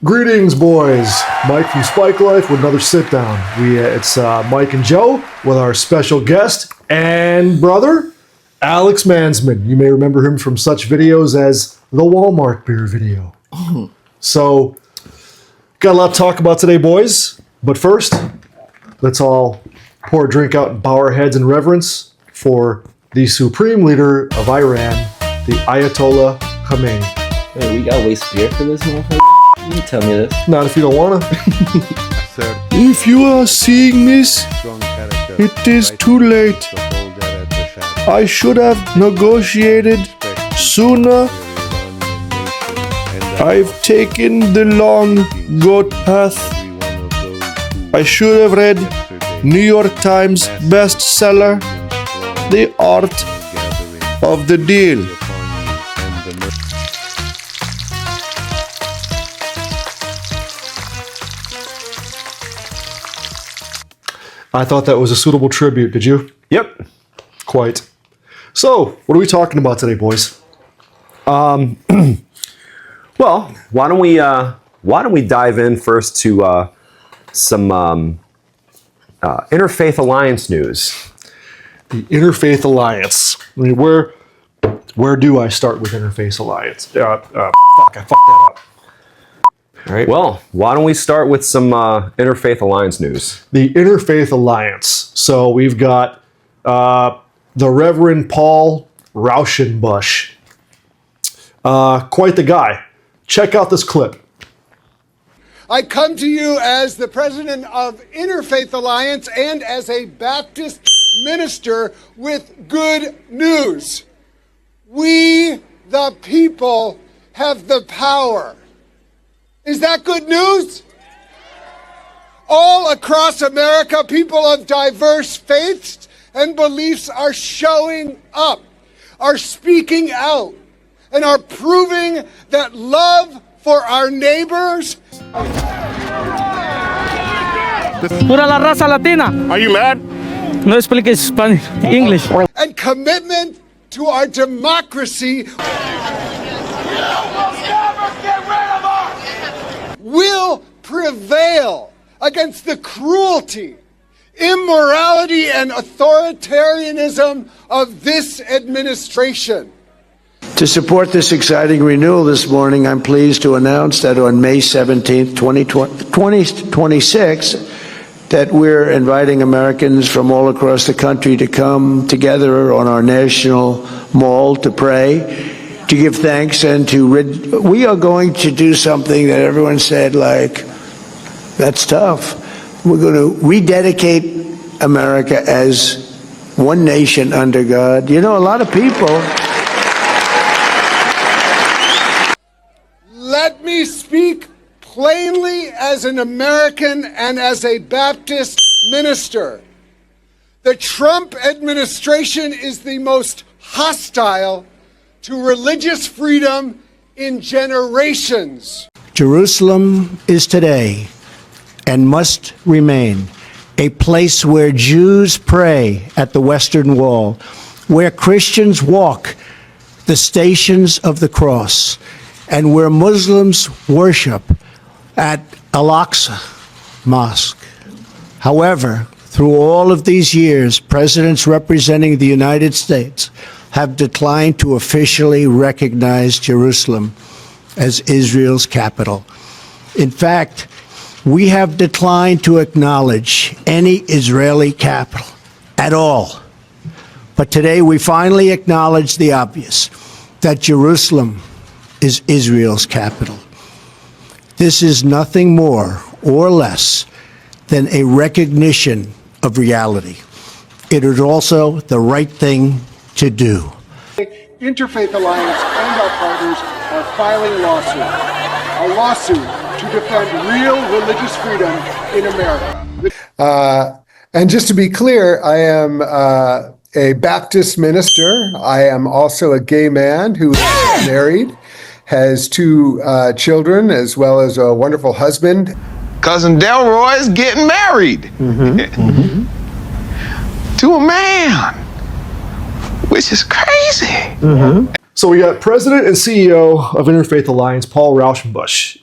Greetings, boys. Mike from Spike Life with another sit down. It's Mike and Joe with our special guest and brother, Alex Mansman. You may remember him from such videos as the Walmart beer video. So, got a lot to talk about today, boys. But first, let's all pour a drink out and bow our heads in reverence for the supreme leader of Iran, the Ayatollah Khomeini. Hey, we gotta waste beer for this motherfucker? You tell me this. Not if you don't wanna. If you are seeing this, it is too late. I should have negotiated sooner. I've taken the long goat path. I should have read New York Times bestseller, The Art of the Deal. I thought that was a suitable tribute, did you? Yep. Quite. So, what are we talking about today, boys? Well, why don't we dive in first to some Interfaith Alliance news? The Interfaith Alliance. I mean, where do I start with Interfaith Alliance? Fuck, I fucked that up. All right. Well, why don't we start with some Interfaith Alliance news? The Interfaith Alliance. So we've got the Reverend Paul Rauschenbusch. Quite the guy. Check out this clip. I come to you as the president of Interfaith Alliance and as a Baptist minister with good news. We, the people, have the power. Is that good news? All across America, people of diverse faiths and beliefs are showing up, are speaking out, and are proving that love for our neighbors. Pura la raza latina. Are you mad? No speak Spanish, English. And commitment to our democracy will prevail against the cruelty, immorality, and authoritarianism of this administration. To support this exciting renewal this morning, I'm pleased to announce that on May 17th, 2026, that we're inviting Americans from all across the country to come together on our national mall to pray, to give thanks, and we are going to do something that everyone said, like, that's tough. We're going to rededicate America as one nation under God. You know, a lot of people... Let me speak plainly as an American and as a Baptist minister. The Trump administration is the most hostile to religious freedom in generations. Jerusalem is today and must remain a place where Jews pray at the Western Wall, where Christians walk the stations of the cross, and where Muslims worship at Al-Aqsa Mosque. However, through all of these years, presidents representing the United States have declined to officially recognize Jerusalem as Israel's capital. In fact, we have declined to acknowledge any Israeli capital at all. But today we finally acknowledge the obvious, that Jerusalem is Israel's capital. This is nothing more or less than a recognition of reality. It is also the right thing to do. Interfaith Alliance and our partners are filing a lawsuit to defend real religious freedom in America. And just to be clear, I am a Baptist minister. I am also a gay man who is married, has two children, as well as a wonderful husband. Cousin Delroy's getting married to a man, which is crazy. So we got President and CEO of Interfaith Alliance, Paul Rauschenbusch.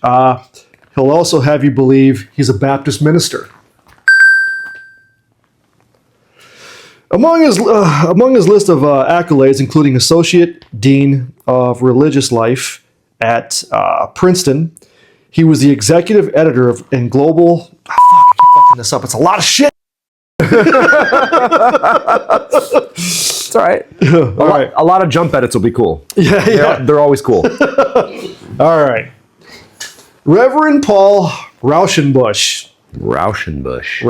He'll also have you believe he's a Baptist minister. Among his list of accolades, including Associate Dean of Religious Life at Princeton, he was the executive editor of and global. I keep fucking this up. It's a lot of shit. It's all right. A lot of jump edits will be cool. Yeah. They're always cool. All right. Reverend Paul Rauschenbusch. Rauschenbusch.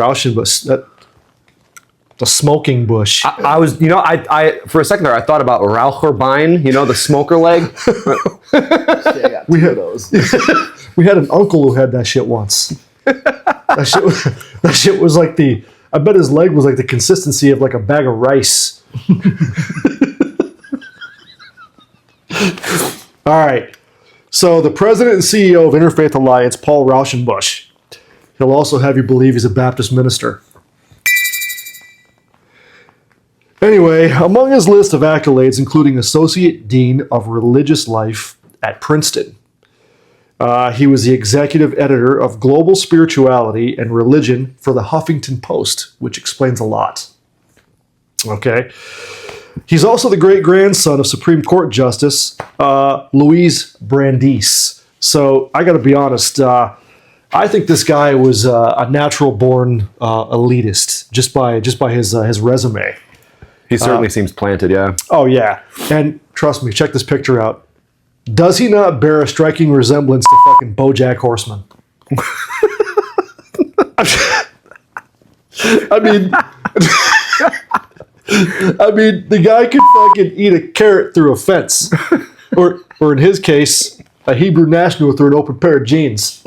The smoking bush. I was, I for a second there, I thought about Raucherbein, the smoker leg. We had those. We had an uncle who had that shit once. That shit was like I bet his leg was like the consistency of like a bag of rice. All right. So the president and CEO of Interfaith Alliance, Paul Rauschenbusch, he'll also have you believe he's a Baptist minister. Anyway, among his list of accolades, including Associate Dean of Religious Life at Princeton, he was the executive editor of Global Spirituality and Religion for the Huffington Post, which explains a lot. Okay. He's also the great-grandson of Supreme Court Justice Louise Brandeis. So I got to be honest, I think this guy was a natural-born elitist just by his resume. He certainly seems planted, yeah. Oh, yeah. And trust me, check this picture out. Does he not bear a striking resemblance to fucking BoJack Horseman? I mean, the guy could fucking eat a carrot through a fence. Or in his case, a Hebrew national through an open pair of jeans.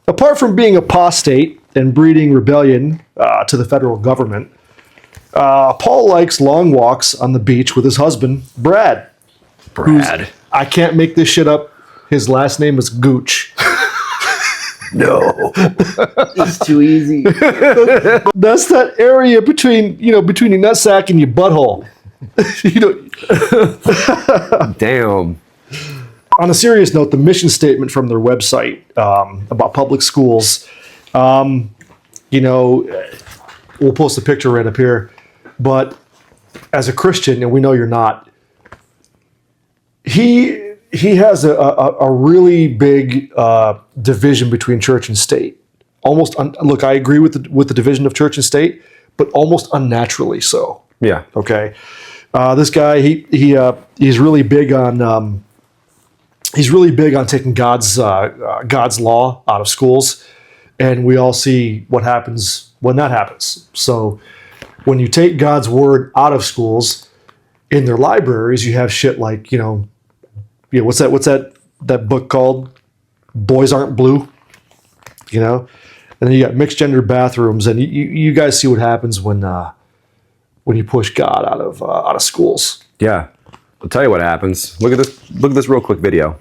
Apart from being apostate and breeding rebellion to the federal government, Paul likes long walks on the beach with his husband, Brad. I can't make this shit up. His last name is Gooch. No. It's too easy. That's that area between your nutsack and your butthole. Damn. On a serious note, the mission statement from their website about public schools, we'll post a picture right up here, but as a Christian, and we know you're not, he has a really big division between church and state. Look, I agree with the division of church and state, but almost unnaturally so. Yeah. Okay. This guy, he's really big on taking God's law out of schools, and we all see what happens when that happens. So when you take God's word out of schools, in their libraries, you have shit like what's that book called? Boys Aren't Blue. And then you got mixed gender bathrooms, and you guys see what happens when you push God out of schools. Yeah. I'll tell you what happens. Look at this real quick video.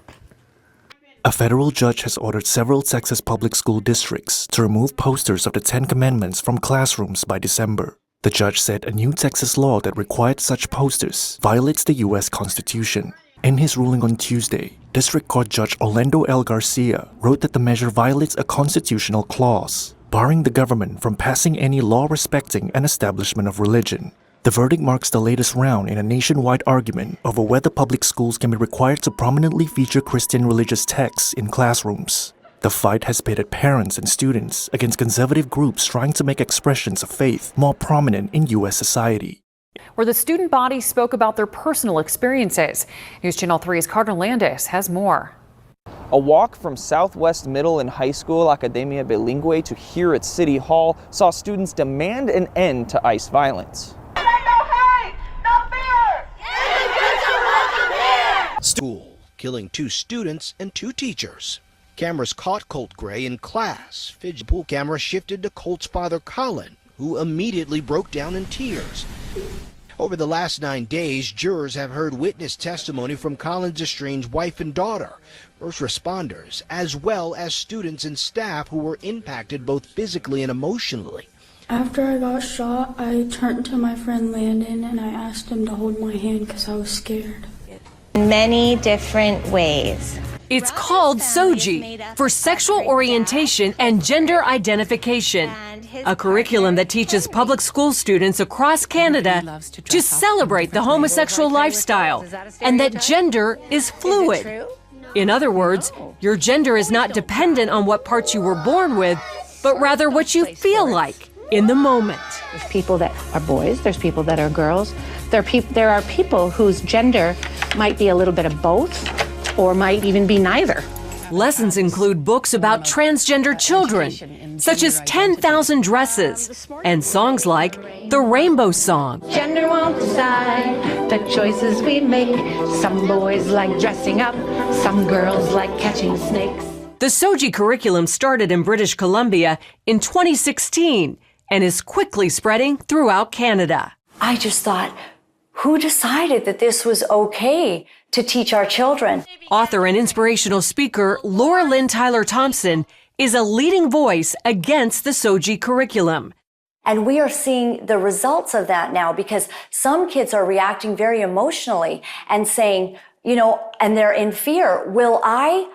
A federal judge has ordered several Texas public school districts to remove posters of the Ten Commandments from classrooms by December. The judge said a new Texas law that required such posters violates the U.S. Constitution. In his ruling on Tuesday, District Court Judge Orlando L. Garcia wrote that the measure violates a constitutional clause, barring the government from passing any law respecting an establishment of religion. The verdict marks the latest round in a nationwide argument over whether public schools can be required to prominently feature Christian religious texts in classrooms. The fight has pitted parents and students against conservative groups trying to make expressions of faith more prominent in U.S. society. Where the student body spoke about their personal experiences. News Channel 3's Carter Landis has more. A walk from Southwest Middle and High School Academia Bilingüe to here at City Hall saw students demand an end to ICE violence. School, killing 2 students and 2 teachers. Cameras caught Colt Gray in class. Fidget pool camera shifted to Colt's father, Colin, who immediately broke down in tears. Over the last 9 days, jurors have heard witness testimony from Colin's estranged wife and daughter, first responders, as well as students and staff who were impacted both physically and emotionally. After I got shot, I turned to my friend Landon and I asked him to hold my hand because I was scared. many different ways. It's called SOGI, for Sexual Orientation and Gender Identification, a curriculum that teaches public school students across Canada to celebrate the homosexual lifestyle and that gender is fluid. In other words, your gender is not dependent on what parts you were born with, but rather what you feel like in the moment. There's people that are boys, there's people that are girls, there are people whose gender might be a little bit of both, or might even be neither. Lessons include books about transgender children, such as 10,000 Dresses, and songs like The Rainbow Song. Gender won't decide the choices we make. Some boys like dressing up, some girls like catching snakes. The SOGI curriculum started in British Columbia in 2016 and is quickly spreading throughout Canada. I just thought, who decided that this was okay to teach our children? Author and inspirational speaker Laura Lynn Tyler Thompson is a leading voice against the SOGI curriculum. And we are seeing the results of that now because some kids are reacting very emotionally and saying, and they're in fear. Will I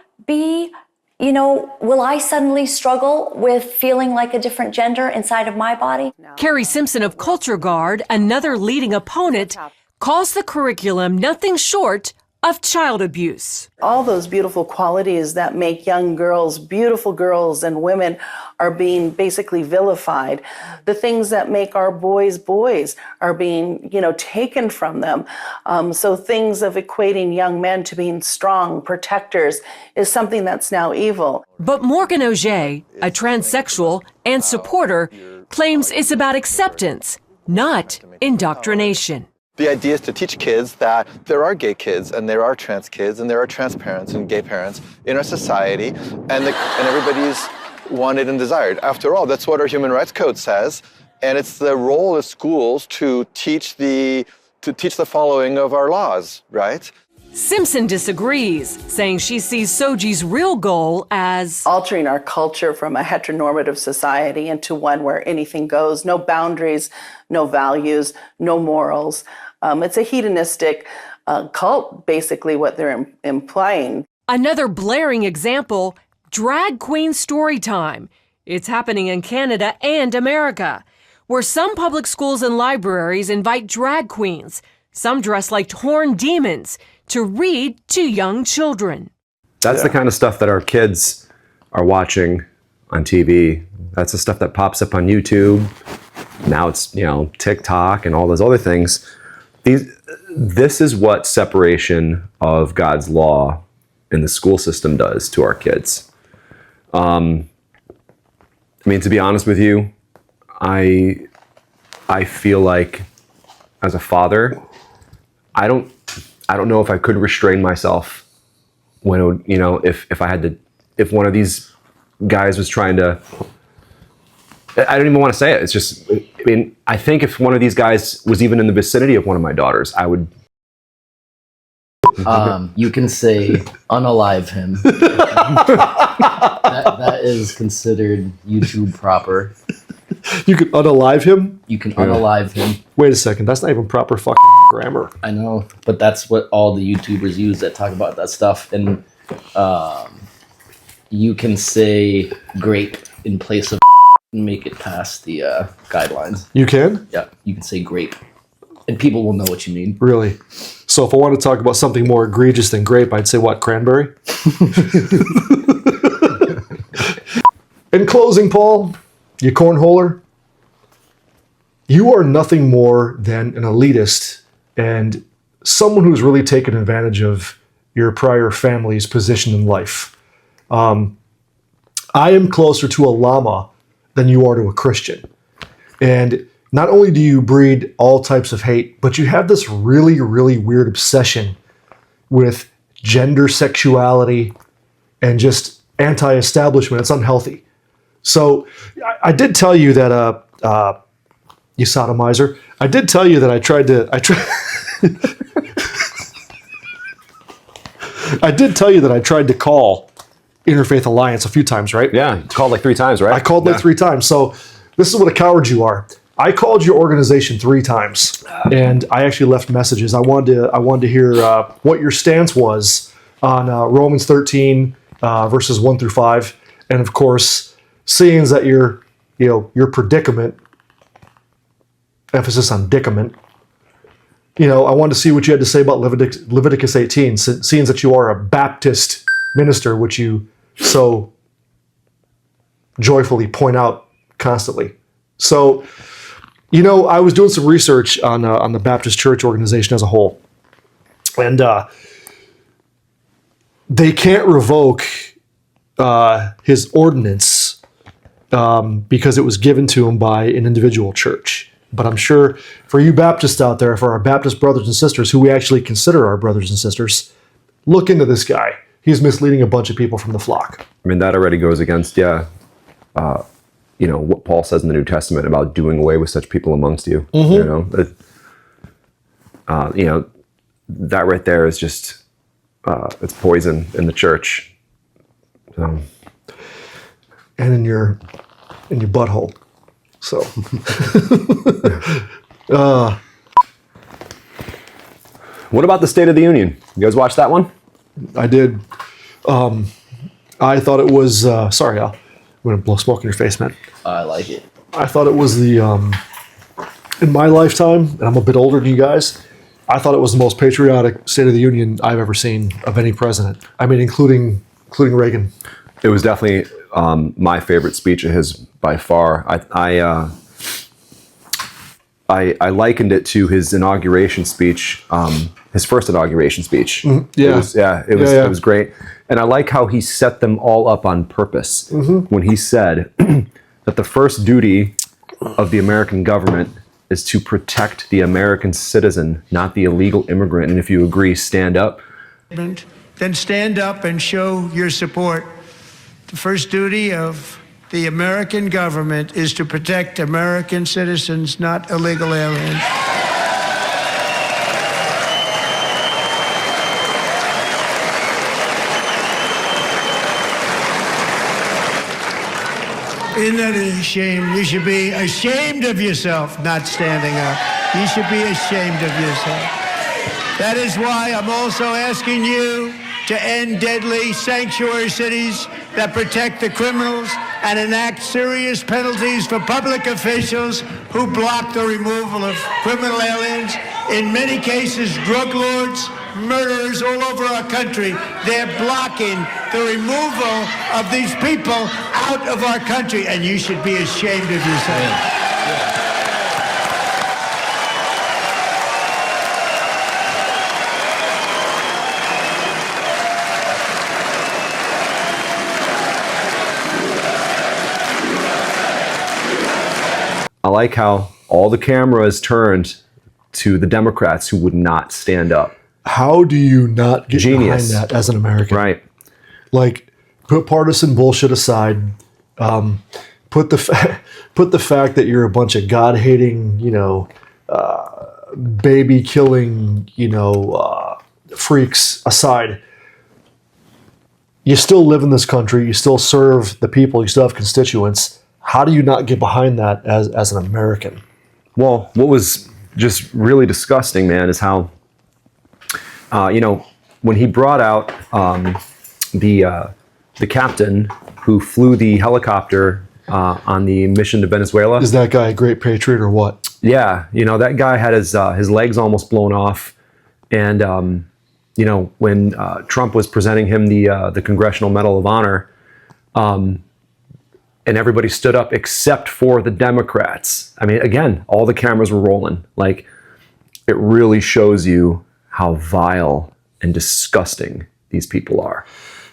suddenly struggle with feeling like a different gender inside of my body? Carrie Simpson of Culture Guard, another leading opponent, calls the curriculum nothing short of child abuse. All those beautiful qualities that make young girls, beautiful girls and women, are being basically vilified. The things that make our boys boys are being, taken from them. So things of equating young men to being strong protectors is something that's now evil. But Morgan Auger, a transsexual and supporter, claims it's about acceptance, not indoctrination. The idea is to teach kids that there are gay kids and there are trans kids and there are trans parents and gay parents in our society, and everybody's wanted and desired. After all, that's what our Human Rights Code says, and it's the role of schools to teach the following of our laws, right? Simpson disagrees, saying she sees SOGI's real goal as altering our culture from a heteronormative society into one where anything goes, no boundaries, no values, no morals. It's a hedonistic cult, basically, what they're implying. Another blaring example, drag queen story time. It's happening in Canada and America, where some public schools and libraries invite drag queens, some dressed like horned demons, to read to young children. That's the kind of stuff that our kids are watching on TV. That's the stuff that pops up on YouTube. Now it's, TikTok and all those other things. This is what separation of God's law in the school system does to our kids. To be honest with you, I feel like as a father, I don't know if I could restrain myself when, if one of these guys was trying to, I don't even want to say it. It's just, I think if one of these guys was even in the vicinity of one of my daughters, I would. You can say unalive him. that is considered YouTube proper. You can unalive him? You can unalive him. Wait a second, that's not even proper fucking grammar. I know, but that's what all the YouTubers use that talk about that stuff. And you can say grape in place of and make it past the guidelines. You can? Yeah, you can say grape. And people will know what you mean. Really? So if I want to talk about something more egregious than grape, I'd say what, cranberry? In closing, Paul, you cornholer, you are nothing more than an elitist and someone who's really taken advantage of your prior family's position in life. I am closer to a llama than you are to a Christian. And not only do you breed all types of hate, but you have this really, really weird obsession with gender sexuality and just anti-establishment. It's unhealthy. So I did tell you that, you sodomizer, I did tell you that I did tell you that I tried to call Interfaith Alliance a few times, right? Yeah, you called like 3 times, right? I called like 3 times. So this is what a coward you are. I called your organization 3 times, and I actually left messages. I wanted to hear what your stance was on Romans 13 verses 1 through 5, and of course, seeing that your predicament, emphasis on dicament. I wanted to see what you had to say about Leviticus 18, seeing that you are a Baptist minister, which you so joyfully point out constantly. So, I was doing some research on the Baptist Church organization as a whole, and they can't revoke his ordinance because it was given to him by an individual church. But I'm sure for you Baptists out there, for our Baptist brothers and sisters who we actually consider our brothers and sisters, look into this guy. He's misleading a bunch of people from the flock. I mean, that already goes against, what Paul says in the New Testament about doing away with such people amongst you. Mm-hmm. That right there is just, it's poison in the church. And in your butthole. So, what about the State of the Union? You guys watch that one? I did. I thought it was, sorry, Al. I'm going to blow smoke in your face, man. I like it. I thought it was in my lifetime, and I'm a bit older than you guys, I thought it was the most patriotic State of the Union I've ever seen of any president. I mean, including Reagan. It was definitely my favorite speech of his by far. I likened it to his inauguration speech, his first inauguration speech. Yeah. It was great. And I like how he set them all up on purpose when he said that the first duty of the American government is to protect the American citizen, not the illegal immigrant. And if you agree, stand up. Then stand up and show your support. The first duty of the American government is to protect American citizens, not illegal aliens. Isn't that a shame? You should be ashamed of yourself not standing up. You should be ashamed of yourself. That is why I'm also asking you to end deadly sanctuary cities that protect the criminals and enact serious penalties for public officials who block the removal of criminal aliens. In many cases, drug lords, murderers all over our country, they're blocking the removal of these people out of our country, and you should be ashamed of yourself. I like how all the cameras turned to the Democrats who would not stand up. How do you not get Genius. behind that as an American? Right. Like, put partisan bullshit aside. Put the fact that you're a bunch of God-hating, baby-killing, freaks aside. You still live in this country. You still serve the people. You still have constituents. How do you not get behind that as an American? Well, what was just really disgusting, man, is how, when he brought out the captain who flew the helicopter on the mission to Venezuela. Is that guy a great patriot or what? Yeah, that guy had his legs almost blown off, and when Trump was presenting him the Congressional Medal of Honor, and everybody stood up except for the Democrats. I mean, again, all the cameras were rolling. Like, it really shows you how vile and disgusting these people are.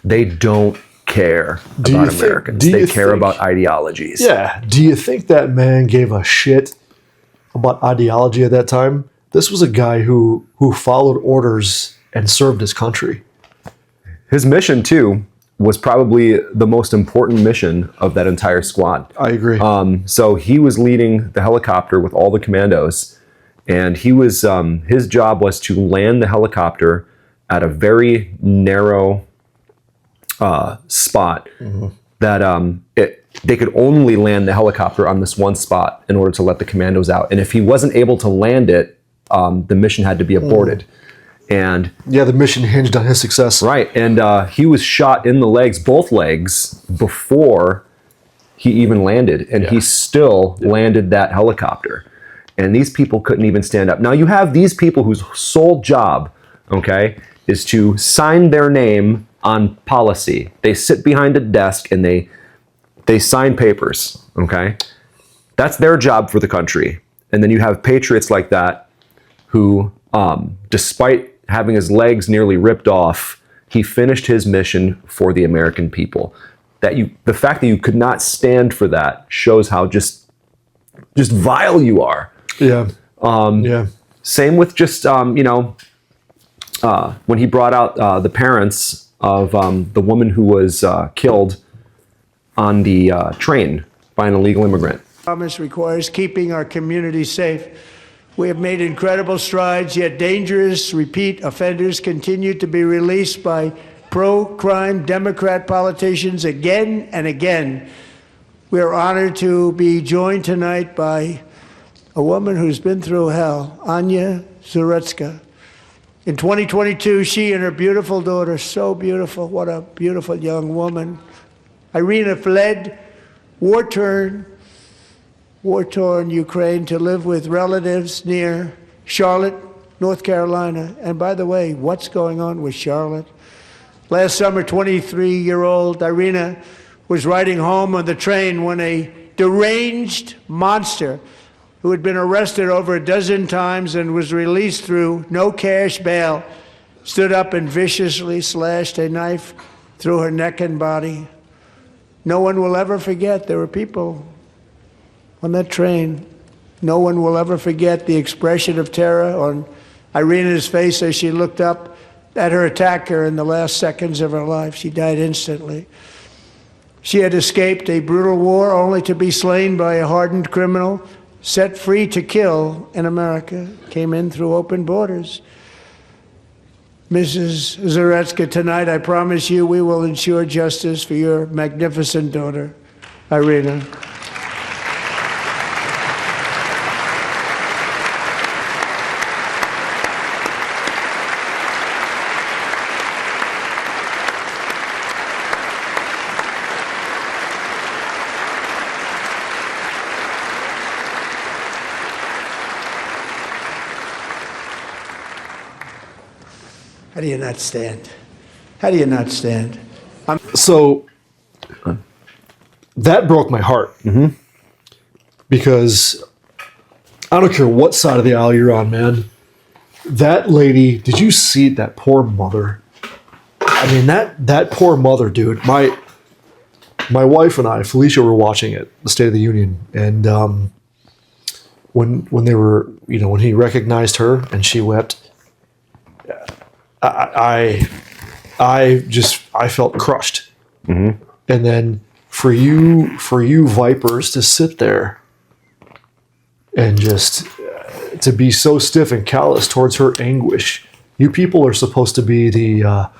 They don't care about Americans. They care about ideologies. Yeah. Do you think that man gave a shit about ideology at that time? This was a guy who followed orders and served his country. His mission, too, was probably the most important mission of that entire squad. I agree. So he was leading the helicopter with all the commandos, and he was his job was to land the helicopter at a very narrow spot that they could only land the helicopter on this one spot in order to let the commandos out. And if he wasn't able to land it, the mission had to be aborted. And yeah, the mission hinged on his success. Right. And he was shot in the legs, both legs, before he even landed. And he still landed that helicopter. And these people couldn't even stand up. Now you have these people whose sole job, okay, is to sign their name on policy. They sit behind a desk and they sign papers, okay? That's their job for the country. And then you have patriots like that who, despite having his legs nearly ripped off, he finished his mission for the American people. The fact that you could not stand for that shows how just vile you are. Yeah. Same with just, when he brought out the parents of the woman who was killed on the train by an illegal immigrant. Promise requires keeping our community safe. We have made incredible strides, yet dangerous repeat offenders continue to be released by pro-crime Democrat politicians again and again. We are honored to be joined tonight by a woman who's been through hell, Anya Zuretska. In 2022, she and her beautiful daughter, so beautiful, what a beautiful young woman, Irina, fled war-torn Ukraine to live with relatives near Charlotte, North Carolina. And by the way, what's going on with Charlotte? Last summer, 23-year-old Irina was riding home on the train when a deranged monster who had been arrested over a dozen times and was released through no cash bail stood up and viciously slashed a knife through her neck and body. No one will ever forget. There were people on that train. No one will ever forget the expression of terror on Irina's face as she looked up at her attacker in the last seconds of her life. She died instantly. She had escaped a brutal war only to be slain by a hardened criminal, set free to kill in America, came in through open borders. Mrs. Zuretska, tonight I promise you we will ensure justice for your magnificent daughter, Irina. How do you not stand? How do you not stand? So that broke my heart. Because I don't care what side of the aisle you're on, man. That lady, did you see that poor mother? I mean, that poor mother, dude. My wife and I, Felicia, were watching it, the State of the Union, and when they were, when he recognized her and she wept, I felt crushed. And then for you vipers to sit there and just to be so stiff and callous towards her anguish. You people are supposed to be the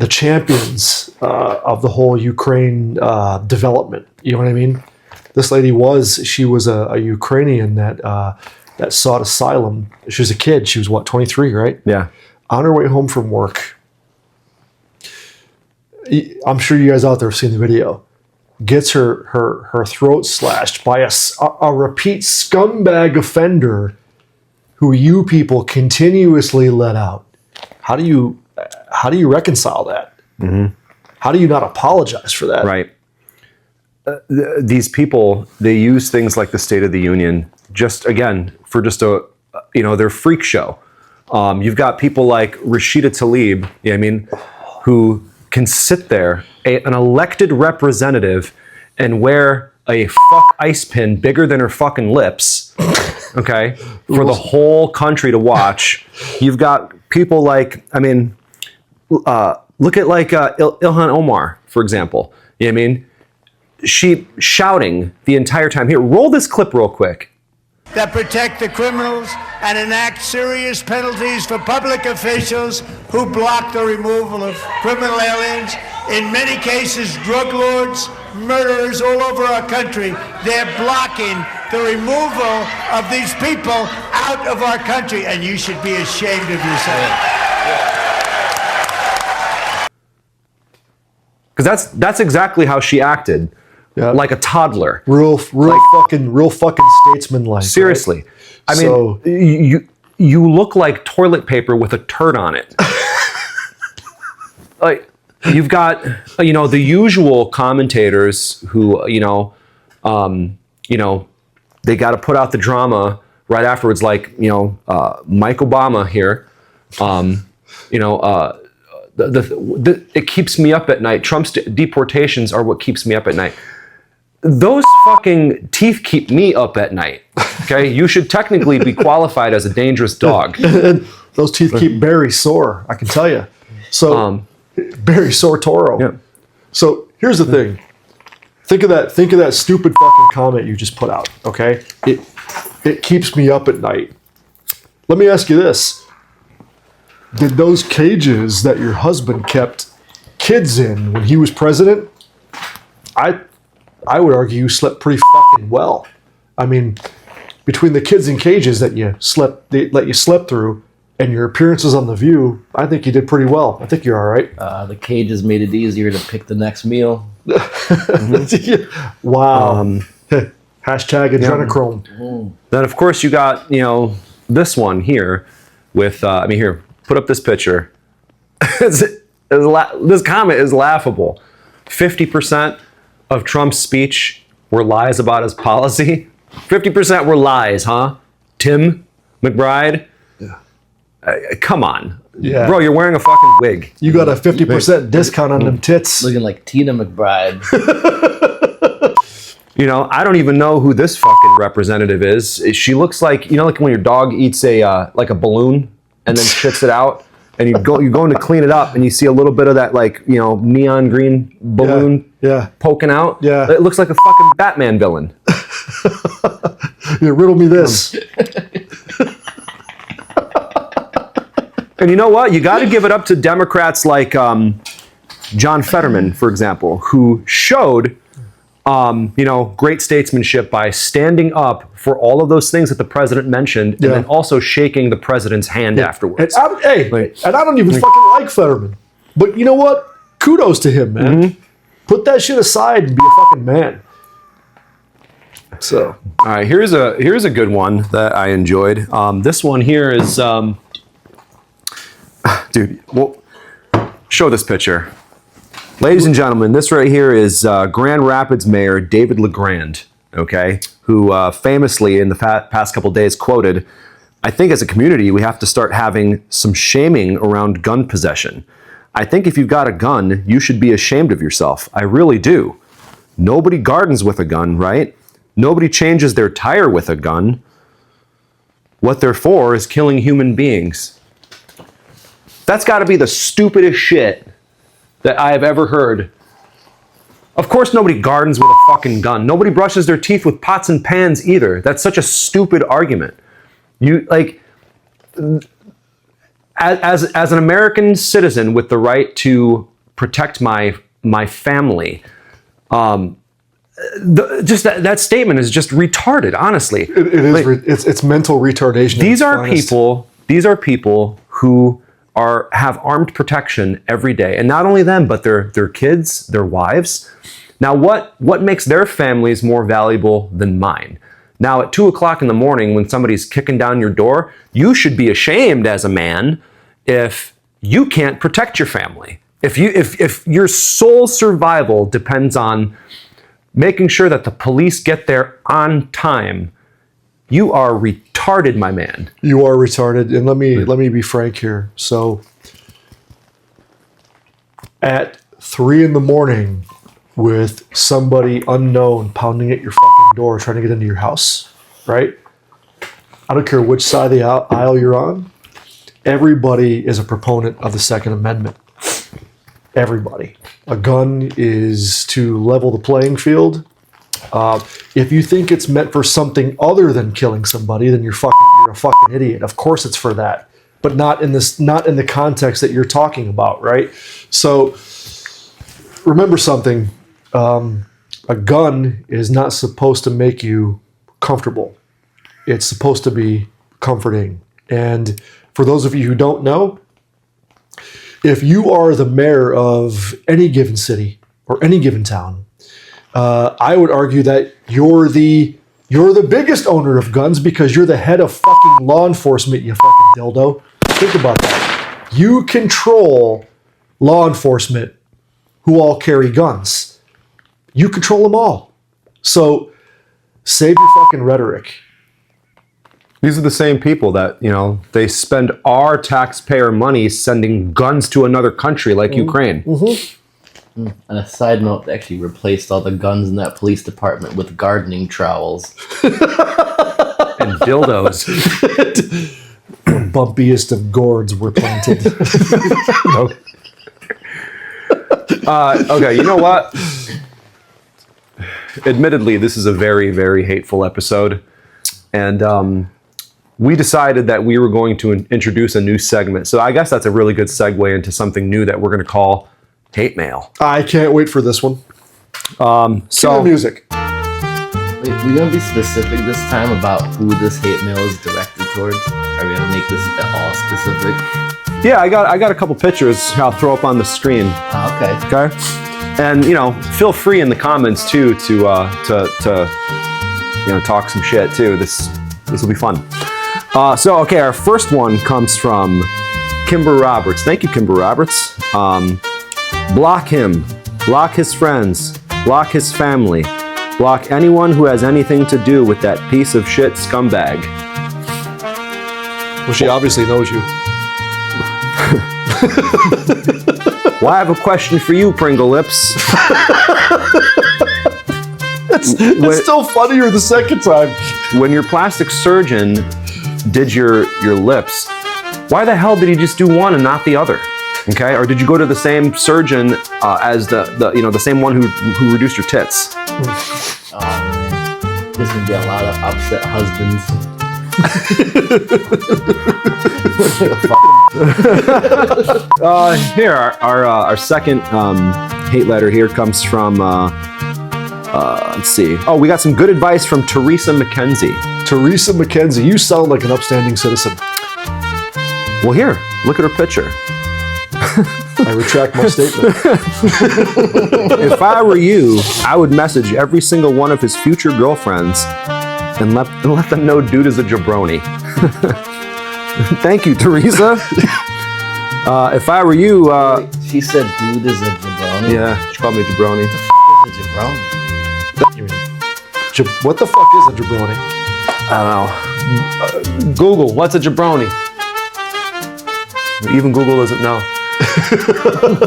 champions of the whole Ukraine development. You know what I mean? This lady she was a Ukrainian that sought asylum. She was a kid. She was 23, right? Yeah. On her way home from work, I'm sure you guys out there have seen the video, gets her throat slashed by a repeat scumbag offender who you people continuously let out. How do you reconcile that? How do you not apologize for that? Right. These people, they use things like the State of the Union for just their freak show. You've got people like Rashida Tlaib, who can sit there, an elected representative, and wear a ice pin bigger than her fucking lips, okay, for the whole country to watch. You've got people like, look at like Ilhan Omar, for example. She shouting the entire time. Here, roll this clip real quick. that protect the criminals and enact serious penalties for public officials who block the removal of criminal aliens. In many cases, drug lords, murderers all over our country, they're blocking the removal of these people out of our country, and you should be ashamed of yourself. Because that's exactly how she acted, like a toddler. Real fucking statesman-like. Seriously, right? I mean, you look like toilet paper with a turd on it. Like you've got the usual commentators who they got to put out the drama right afterwards, like Mike Obama here. It keeps me up at night. Trump's deportations are what keeps me up at night. Those fucking teeth keep me up at night. Okay, you should technically be qualified as a dangerous dog. Those teeth keep Barry sore, I can tell you. So Barry sore Toro. Yeah. So here's the thing. Think of that stupid fucking comment you just put out. Okay, it keeps me up at night. Let me ask you this. Did those cages that your husband kept kids in when he was president, I would argue you slept pretty fucking well. I mean, between the kids in cages that they let you sleep through and your appearances on The View, I think you did pretty well. I think you're all right. The cages made it easier to pick the next meal. Wow. Hashtag adrenochrome. Then of course you got this one here with here, put up this picture. This comment is laughable. 50% of Trump's speech were lies about his policy. 50% were lies, huh? Tim McBride? Yeah. Come on. Yeah. Bro, you're wearing a fucking wig. You got a 50% discount on them tits. Looking like Tina McBride. I don't even know who this fucking representative is. She looks like, like when your dog eats a balloon and then shits it out, and you're going to clean it up, and you see a little bit of that neon green balloon poking out. Yeah. It looks like a fucking Batman villain. Riddle me this. And you know what? You got to give it up to Democrats like John Fetterman, for example, who showed great statesmanship by standing up for all of those things that the president mentioned, and then also shaking the president's hand afterwards. And I don't even fucking like Fetterman. But you know what? Kudos to him, man. Mm-hmm. Put that shit aside and be a fucking man. So, all right, here's a good one that I enjoyed. This one here is, dude. Well, show this picture. Ladies and gentlemen, this right here is Grand Rapids Mayor David LeGrand, okay, who famously in the past couple days quoted, "I think as a community we have to start having some shaming around gun possession. I think if you've got a gun, you should be ashamed of yourself. I really do. Nobody gardens with a gun, right? Nobody changes their tire with a gun. What they're for is killing human beings." That's got to be the stupidest shit that I have ever heard. Of course nobody gardens with a fucking gun. Nobody brushes their teeth with pots and pans either. That's such a stupid argument. As an American citizen with the right to protect my family, that statement is just retarded, honestly. It is. It's mental retardation. These are people who have armed protection every day, and not only them, but their kids, their wives. Now, what makes their families more valuable than mine? Now, at 2:00 in the morning, when somebody's kicking down your door, you should be ashamed as a man if you can't protect your family. If your sole survival depends on making sure that the police get there on time, you are retarded, my man. You are retarded, and let me be frank here. So, at 3 a.m, with somebody unknown pounding at your fucking door, trying to get into your house, right? I don't care which side of the aisle you're on. Everybody is a proponent of the Second Amendment. Everybody. A gun is to level the playing field, If you think it's meant for something other than killing somebody, then you're a fucking idiot. Of course it's for that, but not in the context that you're talking about, right? So remember something. A gun is not supposed to make you comfortable. It's supposed to be comforting. And for those of you who don't know, if you are the mayor of any given city or any given town, I would argue that you're the biggest owner of guns because you're the head of fucking law enforcement, you fucking dildo. Think about that. You control law enforcement who all carry guns. You control them all. So save your fucking rhetoric. These are the same people that, they spend our taxpayer money sending guns to another country like Ukraine. And a side note, they actually replaced all the guns in that police department with gardening trowels. And dildos. The bumpiest of gourds were planted. Okay, you know what? Admittedly, this is a very, very hateful episode. And we decided that we were going to introduce a new segment. So I guess that's a really good segue into something new that we're going to call Hate Mail. I can't wait for this one. So music. Wait, we gonna be specific this time about who this hate mail is directed towards? Are we gonna make this at all specific? Yeah, I got a couple pictures I'll throw up on the screen. Okay. Okay. And feel free in the comments too to talk some shit too. This will be fun. So okay, our first one comes from Kimber Roberts. Thank you, Kimber Roberts. Block him, block his friends, block his family, block anyone who has anything to do with that piece of shit scumbag. Well, she obviously knows you. Well, I have a question for you, Pringle Lips. It's still funnier the second time. When your plastic surgeon did your lips, why the hell did he just do one and not the other? Okay, or did you go to the same surgeon as the same one who reduced your tits? Oh man, there's gonna be a lot of upset husbands. Here, our second hate letter here comes from. Let's see. Oh, we got some good advice from Teresa McKenzie. Teresa McKenzie, you sound like an upstanding citizen. Well, here, look at her picture. I retract my statement. If I were you, I would message every single one of his future girlfriends and let them know dude is a jabroni. Thank you, Teresa. If I were you... she said dude is a jabroni? Yeah, she called me a jabroni. What the fuck is a jabroni? What the fuck is a jabroni? I don't know. Google, what's a jabroni? Even Google doesn't know.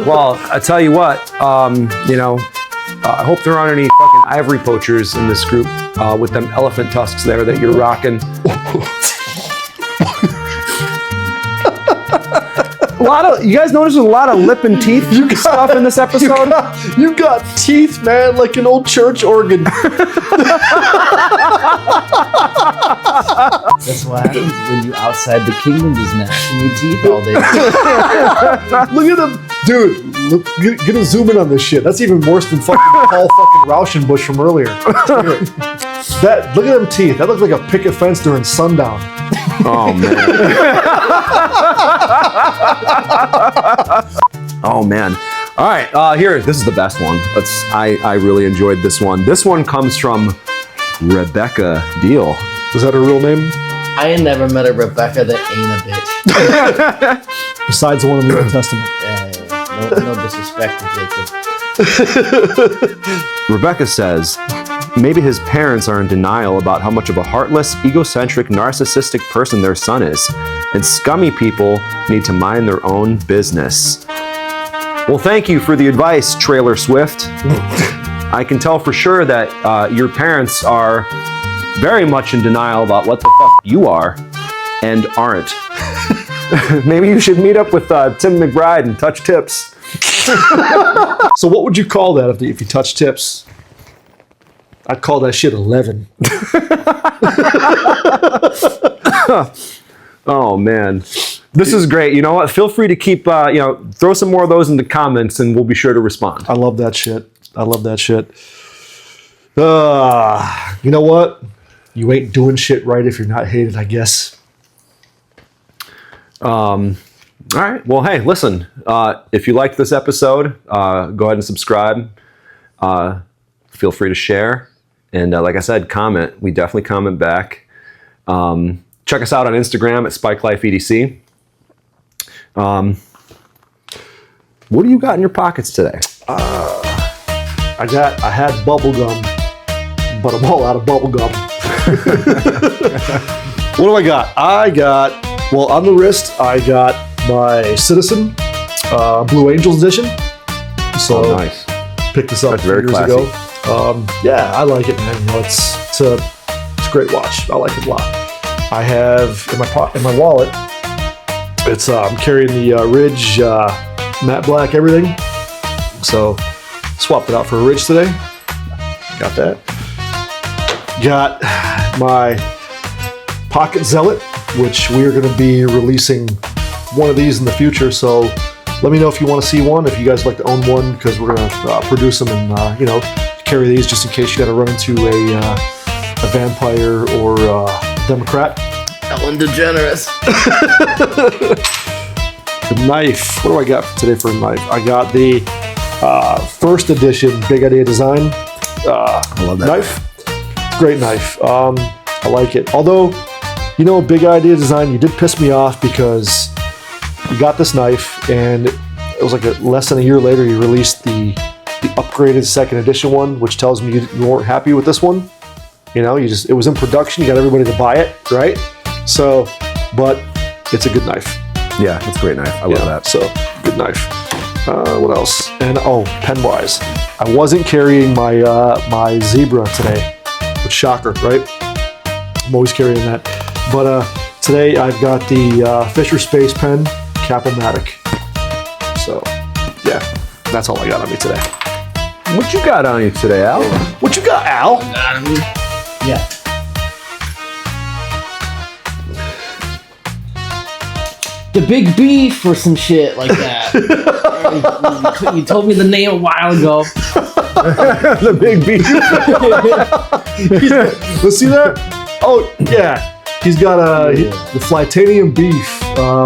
Well, I tell you what, I hope there aren't any fucking ivory poachers in this group with them elephant tusks there that you're rocking. You guys notice there's a lot of lip and teeth stuff in this episode? You got teeth, man, like an old church organ. That's what happens when you outside the kingdom just gnashing your teeth all day. Look at them. Dude, get a zoom in on this shit. That's even worse than fucking Paul fucking Rauschenbusch from earlier. Look at them teeth. That looks like a picket fence during sundown. Oh, man. Oh, man. All right, here. This is the best one. I really enjoyed this one. This one comes from Rebecca Deal. Is that her real name? I ain't never met a Rebecca that ain't a bitch. Besides the one in the Old Testament. No disrespect to Jacob. Rebecca says, maybe his parents are in denial about how much of a heartless, egocentric, narcissistic person their son is, and scummy people need to mind their own business. Well, thank you for the advice, Trailer Swift. I can tell for sure that your parents are very much in denial about what the fuck you are and aren't. Maybe you should meet up with Tim McBride and touch tips. So what would you call that if you touch tips? I'd call that shit 11. Oh man, this is great. You know what? Feel free to keep, throw some more of those in the comments, and we'll be sure to respond. I love that shit. You know what? You ain't doing shit right if you're not hated, I guess. All right. Well, hey, listen. If you liked this episode, go ahead and subscribe. Feel free to share, and like I said, comment. We definitely comment back. Check us out on Instagram at SpikeLifeEDC. What do you got in your pockets today? I had bubble gum, but I'm all out of bubble gum. What do I got? Well, on the wrist, I got my Citizen Blue Angels edition. So nice. Picked this up That's very years classy. ago. Yeah, I like it, man. You know, it's a great watch. I like it a lot. I have in my wallet. It's I'm carrying the Ridge matte black everything. So swapped it out for a Ridge today. Got that. Got my Pocket Zealot, which we are going to be releasing one of these in the future. So let me know if you want to see one, if you guys like to own one, because we're going to produce them and carry these just in case you got to run into a vampire or Democrat. Ellen DeGeneres. The knife. What do I got today for a knife? I got the first edition Big Idea Design I love that knife. Great knife. I like it. Although, Big Idea Design, you did piss me off because you got this knife and it was like less than a year later you released the upgraded second edition one, which tells me you weren't happy with this one. It was in production. You got everybody to buy it, right? So, but it's a good knife. Yeah, it's a great knife. I love that. So, good knife. What else? And pen-wise, I wasn't carrying my my Zebra today. Which shocker, right? I'm always carrying that. But today I've got the Fisher Space Pen Cap-O-Matic. So, yeah, that's all I got on me today. What you got on you today, Al? What you got, Al? Yeah. The big beef or some shit like that. You told me the name a while ago. The big beef. Let's see that. Oh yeah, he's got the Flytanium beef.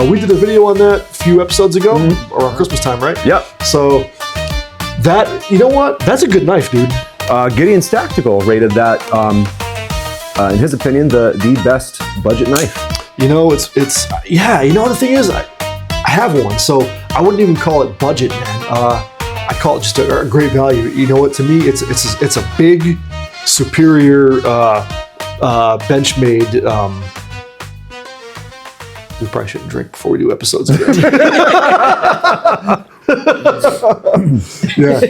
We did a video on that a few episodes ago, around Christmas time, right? Yep. So that, you know what? That's a good knife, dude. Gideon's Tactical rated that, in his opinion, the best budget knife. The thing is, I have one, so I wouldn't even call it budget, man. I call it just a great value. You know what? To me, it's a big, superior, Benchmade. We probably shouldn't drink before we do episodes again. Yeah.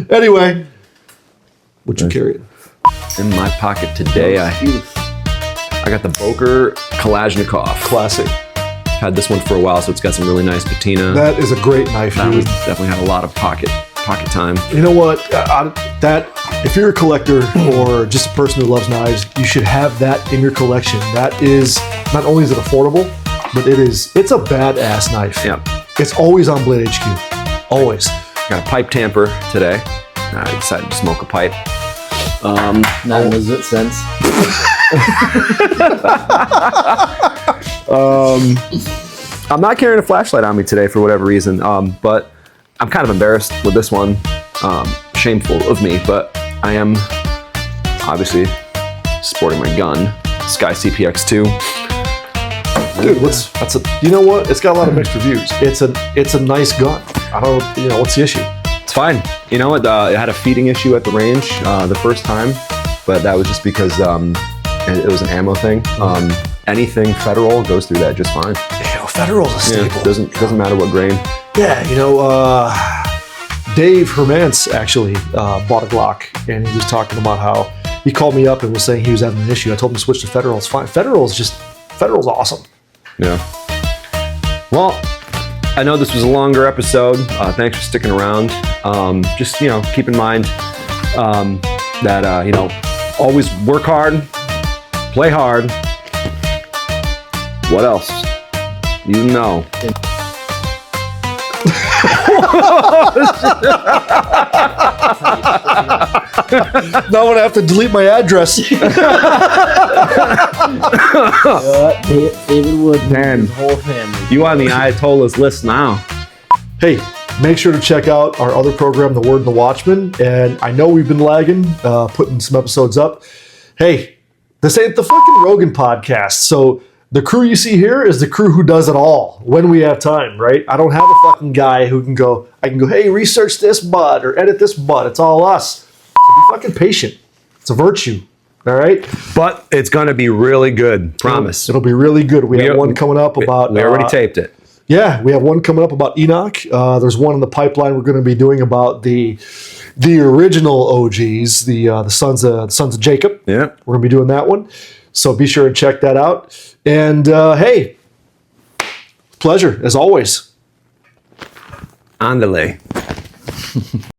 Anyway, what you carrying? In my pocket today, I got the Boker Kalashnikov. Classic. Had this one for a while, so it's got some really nice patina. That is a great knife, That dude. definitely had a lot of pocket time. You know what? If you're a collector or just a person who loves knives, you should have that in your collection. That is, not only is it affordable, but it's a badass knife. Yeah. It's always on Blade HQ. Always. Got a pipe tamper today. I decided to smoke a pipe. Not in the zit sense. I'm not carrying a flashlight on me today for whatever reason, but I'm kind of embarrassed with this one. Shameful of me, but I am obviously sporting my gun, Sky CPX2. Dude, you know what? It's got a lot of mixed reviews. It's a nice gun. I don't, what's the issue? It's fine. You know what? It had a feeding issue at the range the first time, but that was just because it was an ammo thing. Anything Federal goes through that just fine. Federal's a staple. Yeah, doesn't matter what grain. Yeah, Dave Hermance actually bought a Glock, and he was talking about how he called me up and was saying he was having an issue. I told him to switch to Federal. It's fine. Federal's awesome. Yeah. Well, I know this was a longer episode. Thanks for sticking around. Just keep in mind, that, you know, always work hard, play hard. What else? You know. Now I'm gonna have to delete my address. David Wood, Man, his whole family. You on the Ayatollah's list now. Hey, make sure to check out our other program, The Word and the Watchman. And I know we've been lagging, putting some episodes up. Hey, this ain't the fucking Rogan podcast. So the crew you see here is the crew who does it all when we have time, right? I don't have a fucking guy who can go, hey, research this bud or edit this bud. It's all us. So be fucking patient. It's a virtue. All right? But it's going to be really good. Promise. It'll be really good. We have one coming up about... We already taped it. Yeah, we have one coming up about Enoch. There's one in the pipeline we're going to be doing about the original OGs, the sons of Jacob. Yeah. We're going to be doing that one. So be sure to check that out. And hey, pleasure as always. Andale.